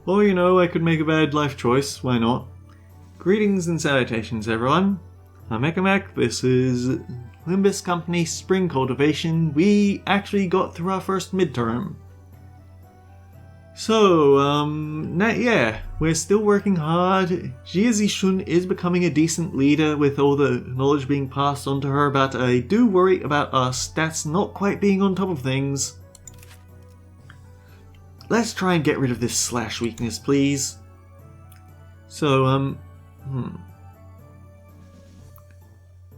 Or, you know, I could make a bad life choice, why not? Greetings and salutations, everyone. I'm Ekamac, this is Limbus Company Spring Cultivation. We actually got through our first midterm. So, yeah, we're still working hard. Jia Shun is becoming a decent leader with all the knowledge being passed on to her, but I do worry about our stats not quite being on top of things. Let's try and get rid of this slash weakness, please. So,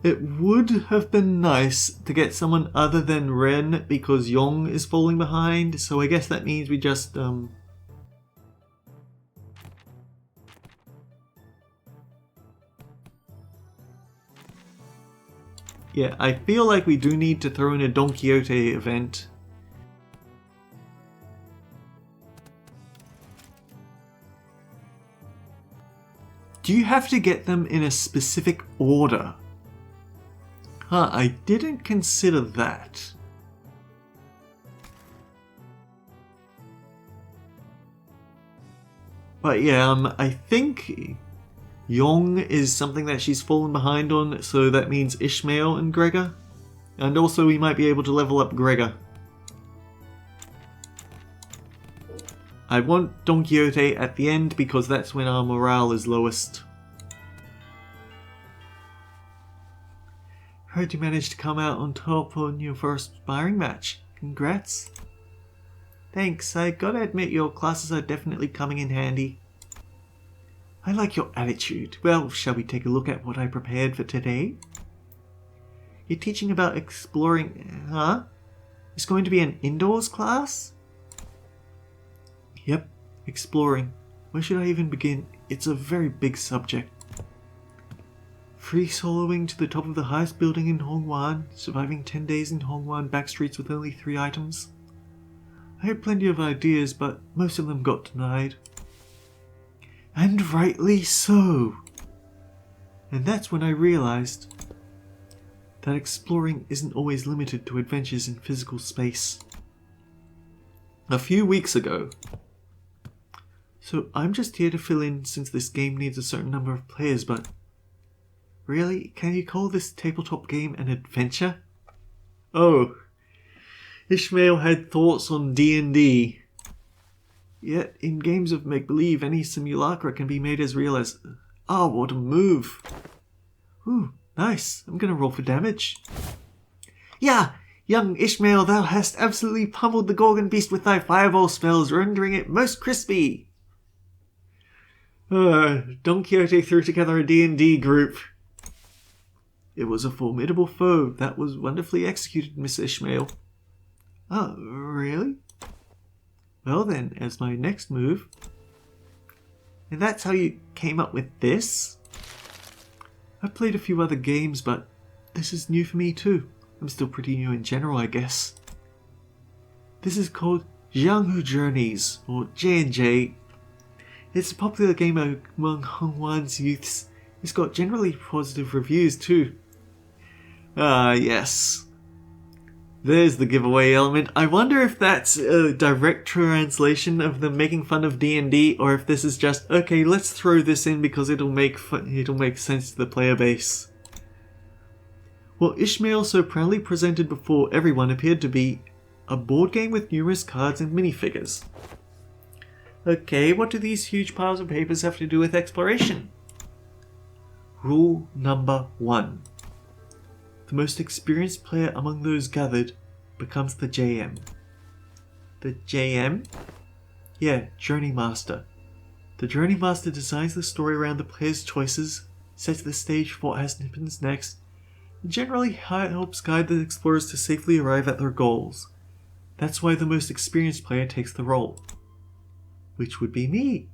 It would have been nice to get someone other than Ren because Yong is falling behind, so I guess that means we just, yeah, I feel like we do need to throw in a Don Quixote event. Do you have to get them in a specific order? Huh, I didn't consider that. But yeah, I think Yong is something that she's fallen behind on, so that means Ishmael and Gregor. And also we might be able to level up Gregor. I want Don Quixote at the end because that's when our morale is lowest. Heard you managed to come out on top on your first sparring match. Congrats. Thanks, I gotta admit your classes are definitely coming in handy. I like your attitude. Well, shall we take a look at what I prepared for today? You're teaching about exploring, huh? It's going to be an indoors class? Yep, exploring. Where should I even begin? It's a very big subject. Free soloing to the top of the highest building in Hongwan, surviving 10 days in Hongwan backstreets with only 3 items. I had plenty of ideas, but most of them got denied. And rightly so! And that's when I realized that exploring isn't always limited to adventures in physical space. A few weeks ago, so I'm just here to fill in since this game needs a certain number of players, but really, can you call this tabletop game an adventure? Oh, Ishmael had thoughts on D&D. Yet, in games of make-believe, any simulacra can be made as real as... Oh, what a move! Ooh, nice. I'm gonna roll for damage. Yeah! Young Ishmael, thou hast absolutely pummeled the Gorgon beast with thy fireball spells, rendering it most crispy! Don Quixote threw together a D&D group. It was a formidable foe that was wonderfully executed, Miss Ishmael. Oh, really? Well then, as my next move... And that's how you came up with this? I've played a few other games, but this is new for me too. I'm still pretty new in general, I guess. This is called Jianghu Journeys, or J&J. It's a popular game among Hongwan's youths. It's got generally positive reviews too. Ah, yes. There's the giveaway element. I wonder if that's a direct translation of them making fun of D&D, or if this is just, okay, let's throw this in because it'll make sense to the player base. What Ishmael so proudly presented before everyone appeared to be a board game with numerous cards and minifigures. Okay, what do these huge piles of papers have to do with exploration? Rule number 1. The most experienced player among those gathered becomes the JM. The JM? Yeah, Journey Master. The Journey Master designs the story around the player's choices, sets the stage for what happens next, and generally helps guide the explorers to safely arrive at their goals. That's why the most experienced player takes the role. Which would be me.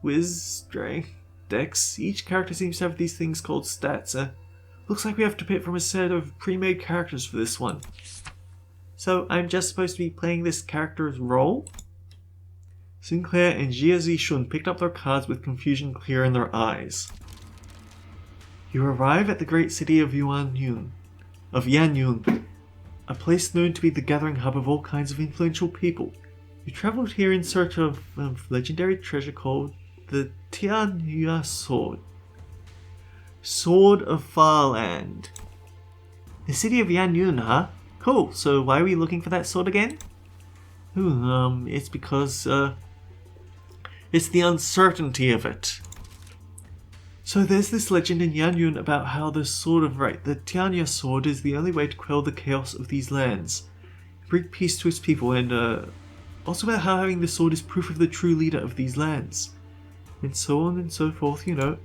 Wiz, Strength, Dex, each character seems to have these things called stats. Looks like we have to pick from a set of pre-made characters for this one. So I'm just supposed to be playing this character's role? Sinclair and Jia Zishun picked up their cards with confusion clear in their eyes. You arrive at the great city of Yanyun, a place known to be the gathering hub of all kinds of influential people. You travelled here in search of legendary treasure called the Tianya Sword. Sword of Farland. The city of Yanyun, huh? Cool, so why are we looking for that sword again? It's because, it's the uncertainty of it. So there's this legend in Yanyun about how the Tianya sword is the only way to quell the chaos of these lands, bring peace to its people, and also about how having the sword is proof of the true leader of these lands. And so on and so forth, you know.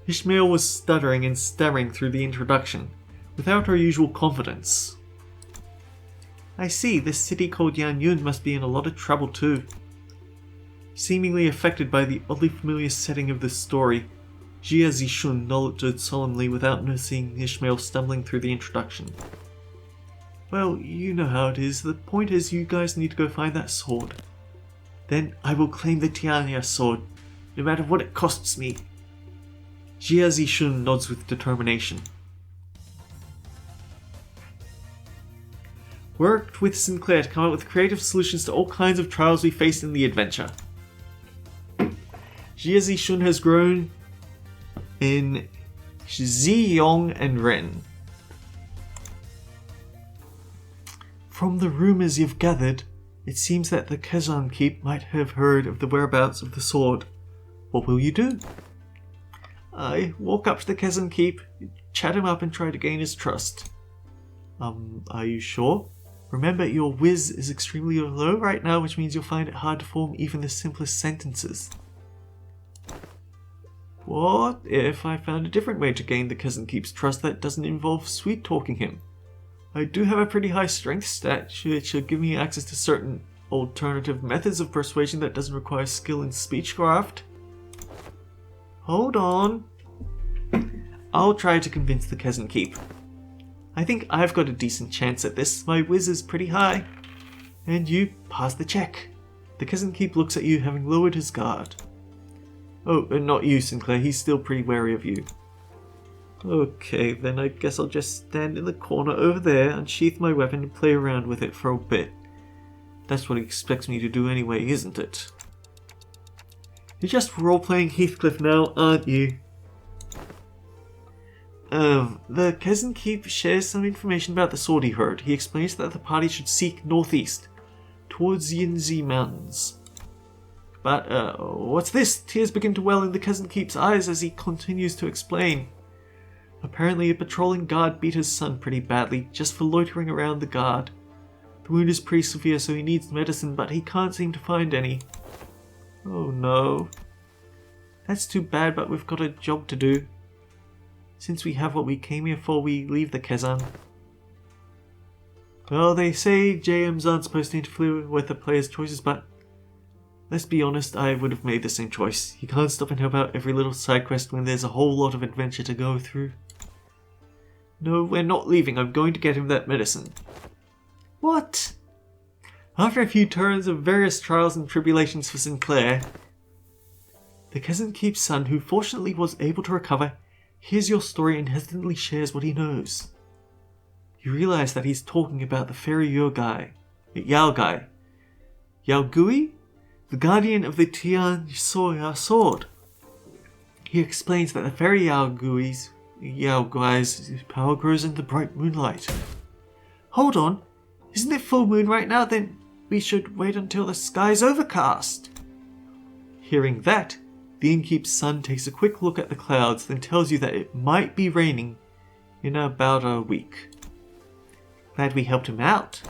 Ishmael was stuttering and stammering through the introduction, without her usual confidence. I see, this city called Yanyun must be in a lot of trouble too. Seemingly affected by the oddly familiar setting of the story, Jia Zishun nodded solemnly without noticing Ishmael stumbling through the introduction. Well, you know how it is. The point is you guys need to go find that sword. Then I will claim the Tianya sword, no matter what it costs me. Jia Zishun nods with determination. Worked with Sinclair to come up with creative solutions to all kinds of trials we faced in the adventure. Jia Zishun has grown in Ziyong and Ren. From the rumors you've gathered, it seems that the Kezan Keep might have heard of the whereabouts of the sword. What will you do? I walk up to the Kezan Keep, chat him up and try to gain his trust. Are you sure? Remember, your whiz is extremely low right now, which means you'll find it hard to form even the simplest sentences. What if I found a different way to gain the Kezan Keep's trust that doesn't involve sweet-talking him? I do have a pretty high strength stat, which should give me access to certain alternative methods of persuasion that doesn't require skill in speechcraft. Hold on. I'll try to convince the Kezan Keep. I think I've got a decent chance at this. My whiz is pretty high. And you pass the check. The Kezan Keep looks at you, having lowered his guard. Oh, and not you, Sinclair. He's still pretty wary of you. Okay, then I guess I'll just stand in the corner over there, unsheath my weapon and play around with it for a bit. That's what he expects me to do anyway, isn't it? You're just role-playing Heathcliff now, aren't you? The Kezan Keep shares some information about the sword he heard. He explains that the party should seek northeast, towards Yinzi Mountains. But, what's this? Tears begin to well in the Kezan Keep's eyes as he continues to explain. Apparently a patrolling guard beat his son pretty badly, just for loitering around the guard. The wound is pretty severe, so he needs medicine, but he can't seem to find any. Oh no. That's too bad, but we've got a job to do. Since we have what we came here for, we leave the Kezan. Well, they say JMs aren't supposed to interfere with the player's choices, but let's be honest, I would have made the same choice. You can't stop and help out every little side quest when there's a whole lot of adventure to go through. No, we're not leaving. I'm going to get him that medicine. What? After a few turns of various trials and tribulations for Sinclair, the Kezan Keep's son, who fortunately was able to recover, hears your story and hesitantly shares what he knows. You realize that he's talking about the fairy Yao Guy. Yao Gui? The guardian of the Tian Soya sword. He explains that the fairy Yao Gui's power grows in the bright moonlight. Hold on, isn't it full moon right now? Then we should wait until the sky's overcast. Hearing that, the innkeep's son takes a quick look at the clouds, then tells you that it might be raining in about a week. Glad we helped him out.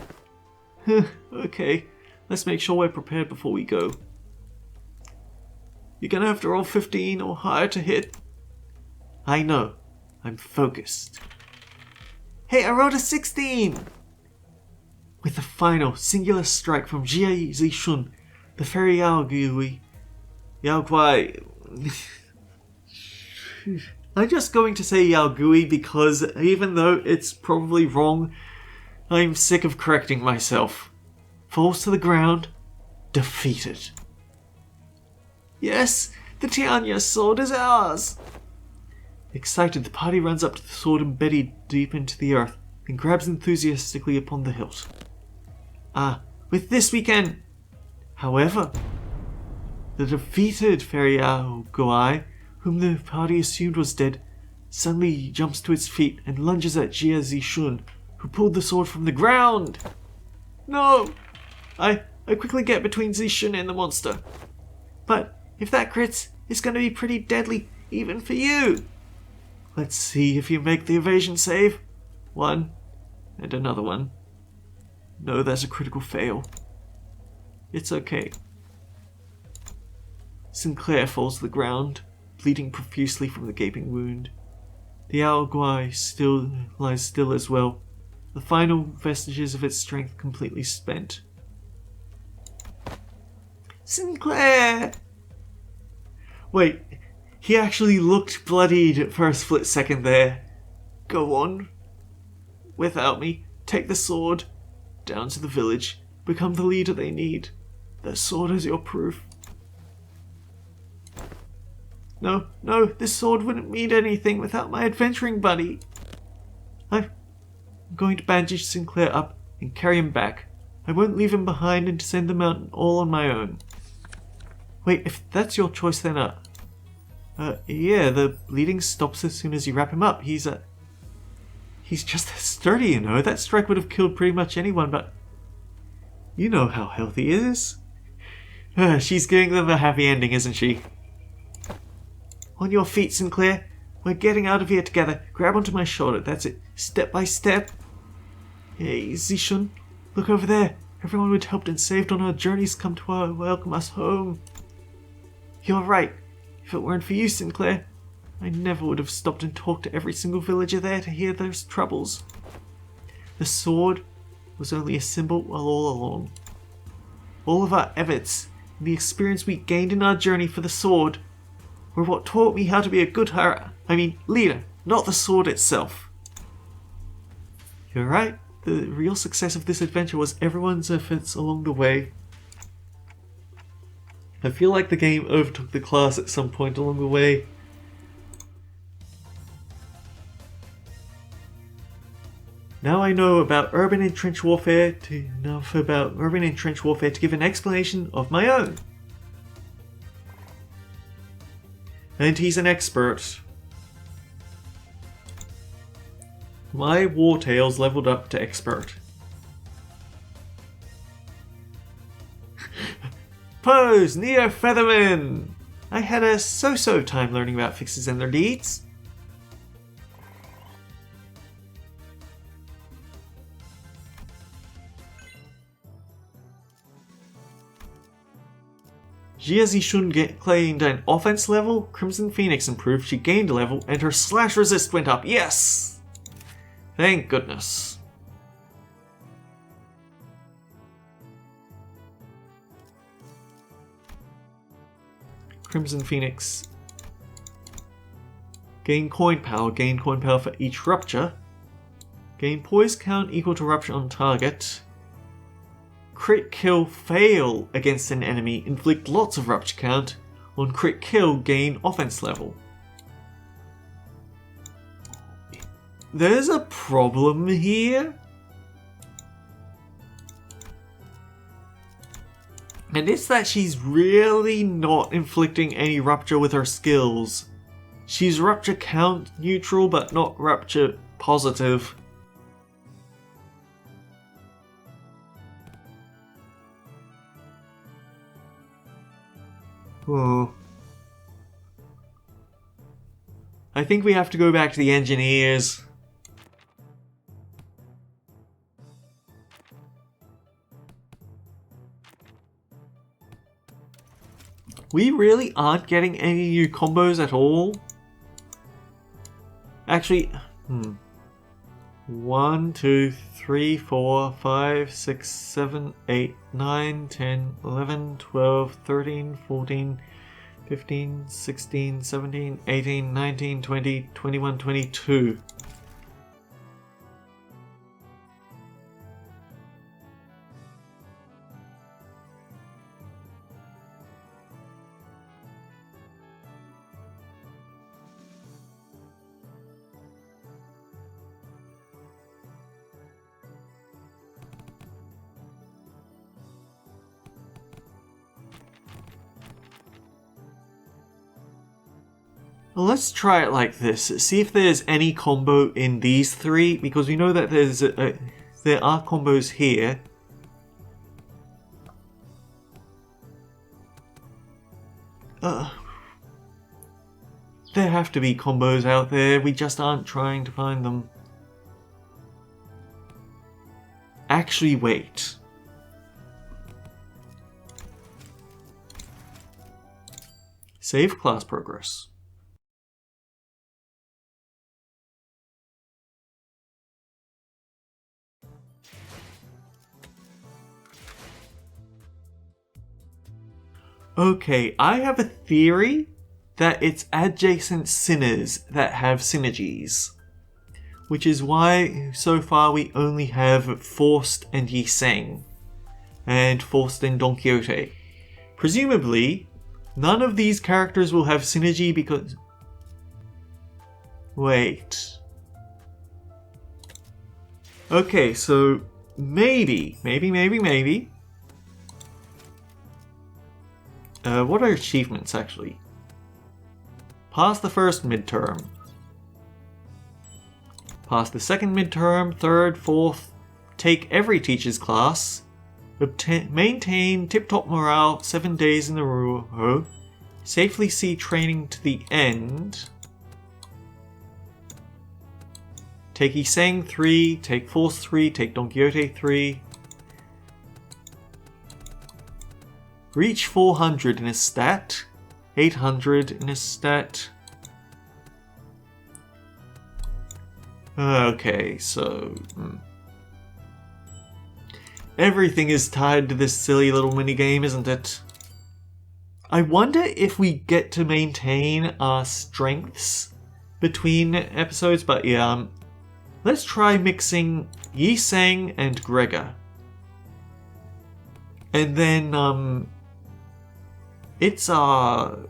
Okay, let's make sure we're prepared before we go. You're gonna have to roll 15 or higher to hit. I know, I'm focused. Hey, I rolled a 16! With the final singular strike from Jia Zishun, the fairy Yao Gui. I'm just going to say Yao Gui because even though it's probably wrong, I'm sick of correcting myself. Falls to the ground, defeated. Yes, the Tianya sword is ours! Excited, the party runs up to the sword embedded deep into the earth and grabs enthusiastically upon the hilt. With this we can... However, the defeated fairy owl Guai, whom the party assumed was dead, suddenly jumps to its feet and lunges at Jia Zishun, who pulled the sword from the ground. No! I quickly get between Zishun and the monster. But if that crits, it's going to be pretty deadly, even for you. Let's see if you make the evasion save. One, and another one. No, that's a critical fail. It's okay. Sinclair falls to the ground, bleeding profusely from the gaping wound. The owl Guai still lies still as well, the final vestiges of its strength completely spent. Sinclair! Wait, he actually looked bloodied for a split second there. Go on. Without me, take the sword, down to the village, become the leader they need. The sword is your proof. No, this sword wouldn't mean anything without my adventuring buddy. I'm going to bandage Sinclair up and carry him back. I won't leave him behind and descend the mountain all on my own. Wait, if that's your choice then, yeah, the bleeding stops as soon as you wrap him up. He's just sturdy, you know. That strike would have killed pretty much anyone, but you know how healthy he is. She's giving them a happy ending, isn't she? On your feet, Sinclair. We're getting out of here together. Grab onto my shoulder. That's it. Step by step. Hey, Zishun. Look over there. Everyone we'd helped and saved on our journeys come to welcome us home. You're right. If it weren't for you, Sinclair, I never would have stopped and talked to every single villager there to hear their troubles. The sword was only a symbol all along. All of our efforts and the experience we gained in our journey for the sword were what taught me how to be a good leader, not the sword itself. You're right. The real success of this adventure was everyone's efforts along the way. I feel like the game overtook the class at some point along the way. Now I know about urban and trench warfare to give an explanation of my own. And he's an expert. My war tales leveled up to expert. Pose, Neo Featherman! I had a so-so time learning about fixes and their deeds. Jia Zishun gained an offense level, Crimson Phoenix improved, she gained a level, and her slash resist went up. Yes! Thank goodness. Crimson Phoenix. Gain coin power for each rupture. Gain poise count equal to rupture on target. Crit kill fail against an enemy, inflict lots of rupture count. On crit kill, gain offense level. There's a problem here. And it's that she's really not inflicting any rupture with her skills. She's rupture count neutral, but not rupture positive. Oh. I think we have to go back to the engineers. We really aren't getting any new combos at all. Actually, 1, 2, 3, 4, 5, 6, 7, 8, 9, 10, 11, 12, 13, 14, 15, 16, 17, 18, 19, 20, 21, 22. Well, let's try it like this. See if there's any combo in these three, because we know that there are combos here. There have to be combos out there, we just aren't trying to find them. Actually, wait. Save class progress. Okay, I have a theory that it's adjacent sinners that have synergies. Which is why, so far, we only have Forced and Yi Seng. And Forced and Don Quixote. Presumably, none of these characters will have synergy because... Wait. Okay, so maybe. What are achievements, actually? Pass the first midterm. Pass the second midterm, third, fourth. Take every teacher's class. Maintain tip-top morale 7 days in a row. Safely see training to the end. Take Iseng 3, take Force 3, take Don Quixote 3. Reach 400 in a stat. 800 in a stat. Okay, so... Everything is tied to this silly little minigame, isn't it? I wonder if we get to maintain our strengths between episodes, but yeah, let's try mixing Yi Seng and Gregor. And then, it's Yong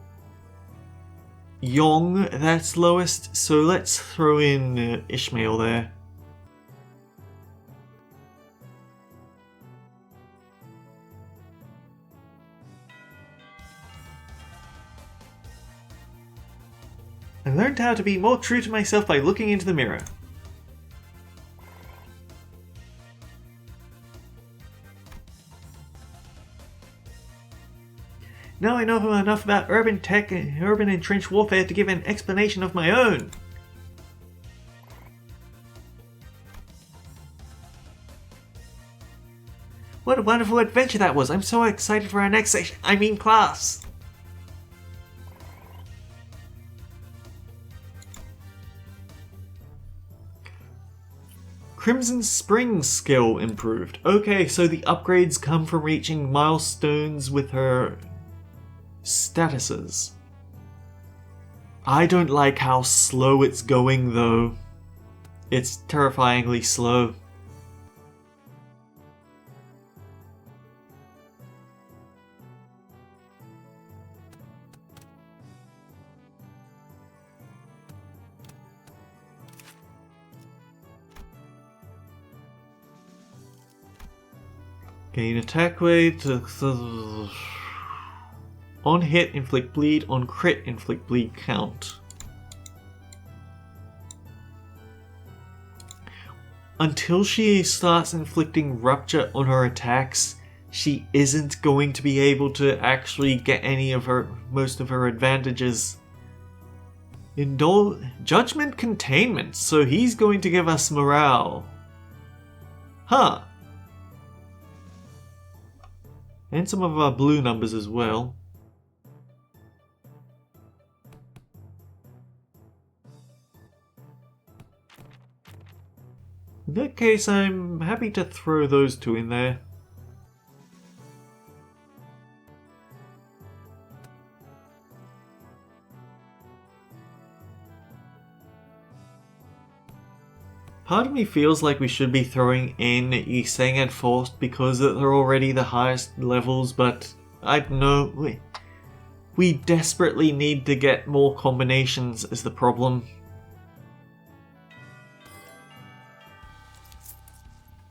that's lowest, so let's throw in Ishmael there. I learned how to be more true to myself by looking into the mirror. Now I know enough about urban tech and urban and trench warfare to give an explanation of my own. What a wonderful adventure that was! I'm so excited for our next session. I mean class! Crimson Spring skill improved. Okay, so the upgrades come from reaching milestones with her statuses. I don't like how slow it's going though. It's terrifyingly slow. Gain attack weight. On hit, inflict bleed. On crit, inflict bleed count. Until she starts inflicting rupture on her attacks, she isn't going to be able to actually get most of her advantages. Judgment containment, so he's going to give us morale. Huh. And some of our blue numbers as well. In that case, I'm happy to throw those two in there. Part of me feels like we should be throwing in Iseng and Forced because they're already the highest levels, but I don't know. We desperately need to get more combinations is the problem.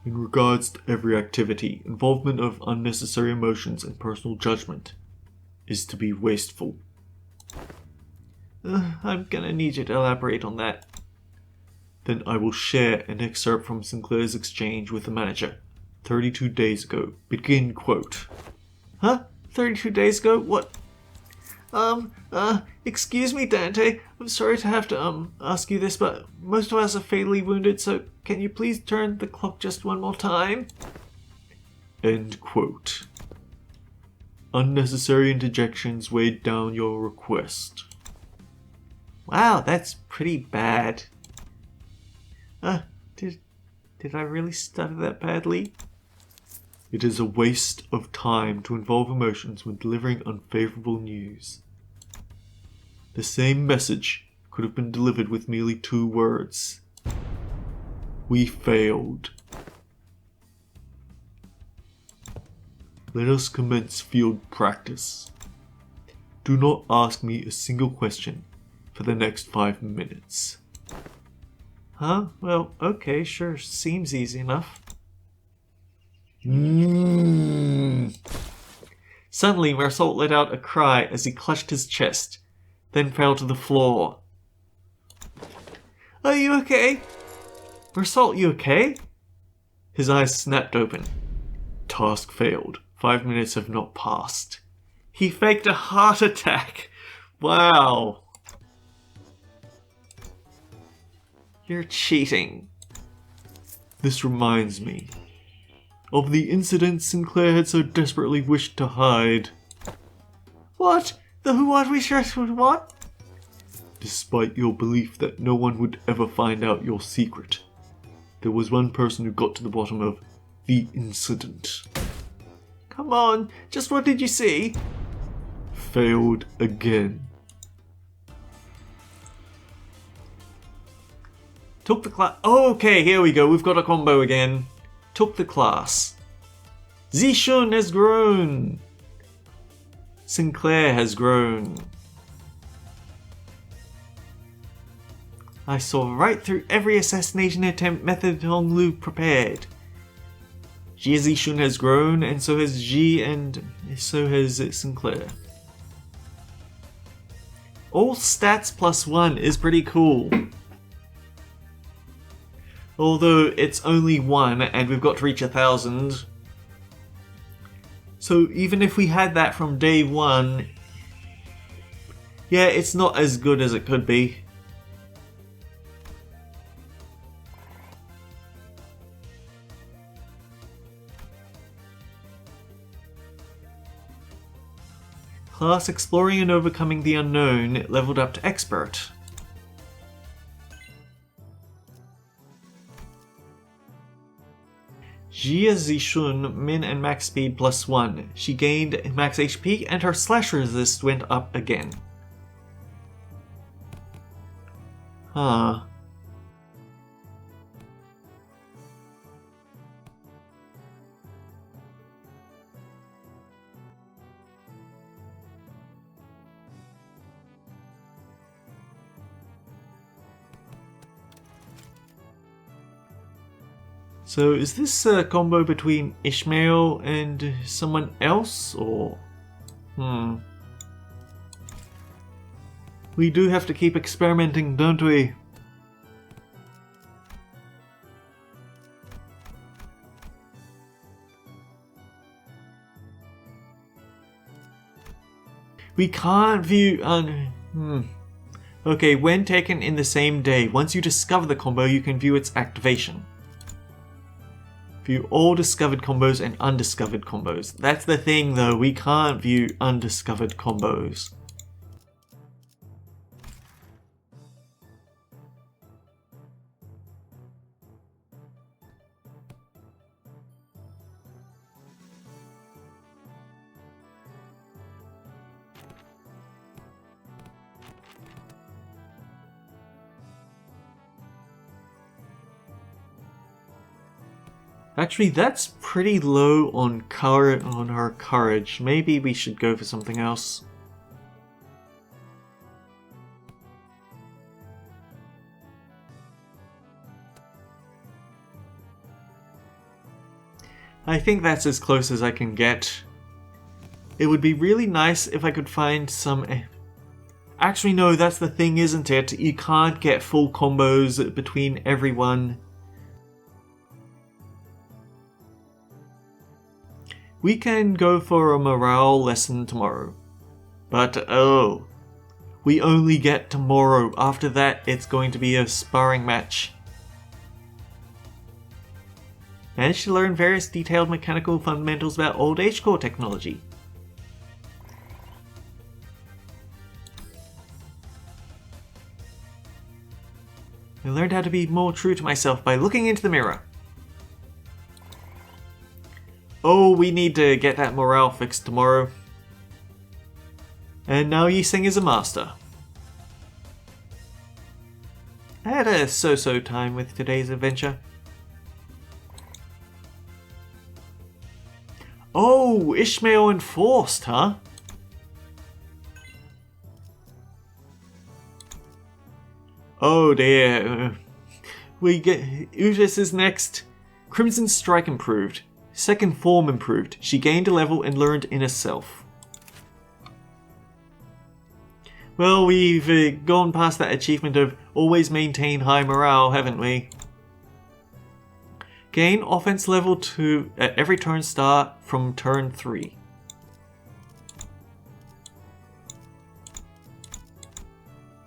In regards to every activity, involvement of unnecessary emotions and personal judgment is to be wasteful. I'm gonna need you to elaborate on that. Then I will share an excerpt from Sinclair's exchange with the manager. 32 days ago. Begin quote. Huh? 32 days ago? What? Excuse me, Dante. I'm sorry to have to, ask you this, but most of us are fatally wounded, so can you please turn the clock just one more time? End quote. Unnecessary interjections weighed down your request. Wow, that's pretty bad. Did I really stutter that badly? It is a waste of time to involve emotions when delivering unfavorable news. The same message could have been delivered with merely 2 words. We failed. Let us commence field practice. Do not ask me a single question for the next 5 minutes. Huh? Well, okay, sure. Seems easy enough. Suddenly, Marsault let out a cry as he clutched his chest, then fell to the floor. Are you okay? Marsault, you okay? His eyes snapped open. Task failed. 5 minutes have not passed. He faked a heart attack. Wow. You're cheating. This reminds me of the incident Sinclair had so desperately wished to hide. What? The what we stressed with what? Despite your belief that no one would ever find out your secret, there was one person who got to the bottom of the incident. Come on, just what did you see? Failed again. Took the class. Oh, okay, here we go. We've got a combo again. Took the class. Zishun has grown. Sinclair has grown. I saw right through every assassination attempt Method Honglu prepared. Jie Zishun has grown, and so has Ji, and so has Sinclair. All stats +1 is pretty cool. Although it's only 1 and we've got to reach 1,000. So even if we had that from day 1, yeah, it's not as good as it could be. Class Exploring and Overcoming the Unknown leveled up to Expert. Jie Zishun, min and max speed +1. She gained max HP and her slash resist went up again. Huh. So is this a combo between Ishmael and someone else, or... We do have to keep experimenting, don't we? We can't view... Okay, when taken in the same day, once you discover the combo, you can view its activation. View all discovered combos and undiscovered combos. That's the thing though, we can't view undiscovered combos. Actually, that's pretty low on her courage. Maybe we should go for something else. I think that's as close as I can get. It would be really nice if I could find some Actually, no, that's the thing, isn't it? You can't get full combos between everyone. We can go for a morale lesson tomorrow. But oh, we only get tomorrow. After that, it's going to be a sparring match. Managed to learn various detailed mechanical fundamentals about old age core technology. I learned how to be more true to myself by looking into the mirror. Oh, we need to get that morale fixed tomorrow. And now Yiseng is a master. I had a so-so time with today's adventure. Oh, Ishmael enforced, huh? Oh dear. We get Utis is next. Crimson Strike improved. Second form improved. She gained a level and learned Inner Self. Well, we've gone past that achievement of always maintain high morale, haven't we? Gain offense level 2 at every turn start from turn 3.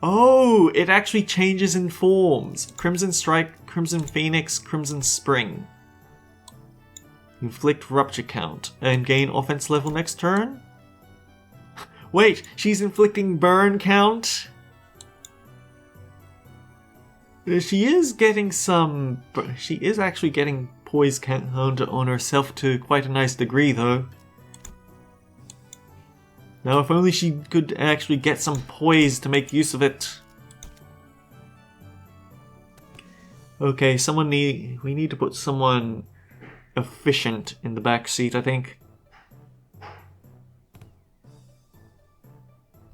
Oh, it actually changes in forms. Crimson Strike, Crimson Phoenix, Crimson Spring. Inflict Rupture count and gain offense level next turn? Wait, she's inflicting burn count? She is getting some... She is actually getting poise count on herself to quite a nice degree, though. Now, if only she could actually get some poise to make use of it. Okay, we need to put someone efficient in the back seat, I think.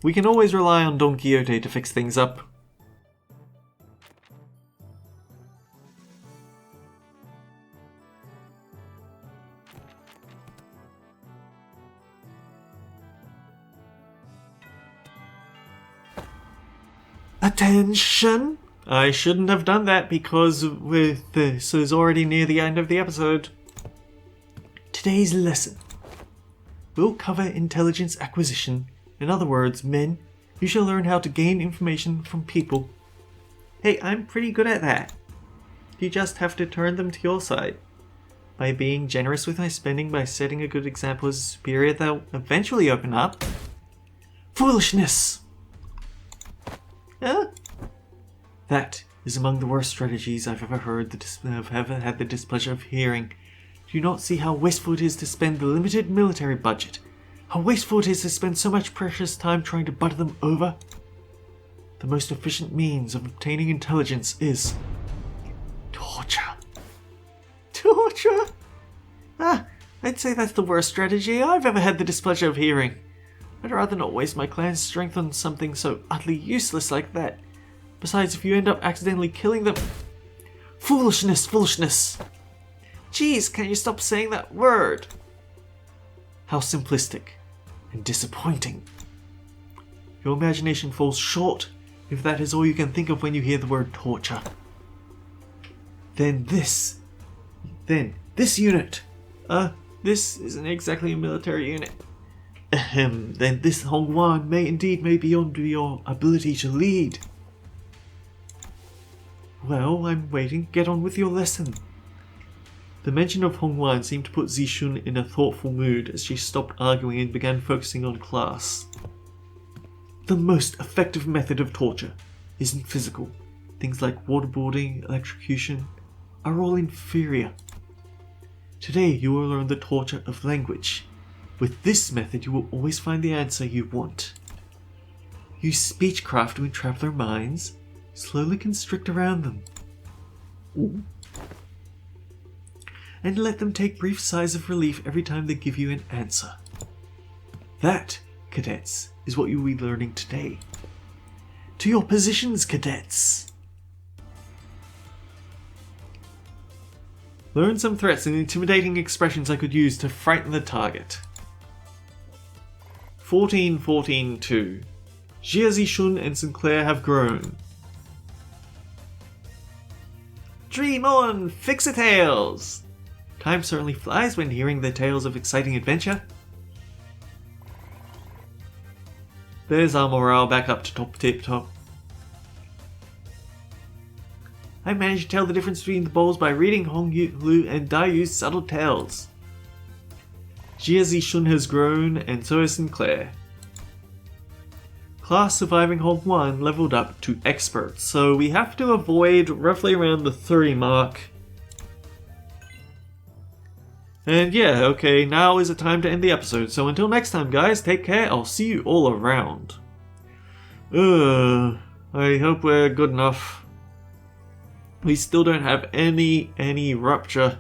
We can always rely on Don Quixote to fix things up. Attention! I shouldn't have done that because this is already near the end of the episode. Today's lesson. We'll cover intelligence acquisition. In other words, men, you shall learn how to gain information from people. Hey, I'm pretty good at that. You just have to turn them to your side. By being generous with my spending, by setting a good example as a superior, they'll eventually open up. Foolishness! Huh? That is among the worst strategies I've ever had the displeasure of hearing. Do you not see how wasteful it is to spend the limited military budget? How wasteful it is to spend so much precious time trying to butter them over? The most efficient means of obtaining intelligence is... torture. Torture? I'd say that's the worst strategy I've ever had the displeasure of hearing. I'd rather not waste my clan's strength on something so utterly useless like that. Besides, if you end up accidentally killing them... Foolishness, foolishness! Jeez, can't you stop saying that word? How simplistic and disappointing. Your imagination falls short if that is all you can think of when you hear the word torture. Then this unit. This isn't exactly a military unit. Then this Hongwan may be beyond your ability to lead. Well, I'm waiting. Get on with your lesson. The mention of Hongwan seemed to put Zishun in a thoughtful mood as she stopped arguing and began focusing on class. The most effective method of torture isn't physical. Things like waterboarding, electrocution are all inferior. Today you will learn the torture of language. With this method you will always find the answer you want. Use speechcraft to entrap their minds. Slowly constrict around them. Ooh. And let them take brief sighs of relief every time they give you an answer. That, cadets, is what you'll be learning today. To your positions, cadets! Learn some threats and intimidating expressions I could use to frighten the target. 14-14-2. Jia Zishun and Sinclair have grown. Dream on, Fix-A-Tales! Time certainly flies when hearing the tales of exciting adventure. There's our morale back up to top tip top. I managed to tell the difference between the bowls by reading Hong Lu and Dai Yu's subtle tales. Jia Zishun has grown, and so has Sinclair. Class surviving Hong 1 leveled up to expert, so we have to avoid roughly around the 30 mark. And yeah, okay, now is the time to end the episode, so until next time guys, take care, I'll see you all around. I hope we're good enough. We still don't have any rupture.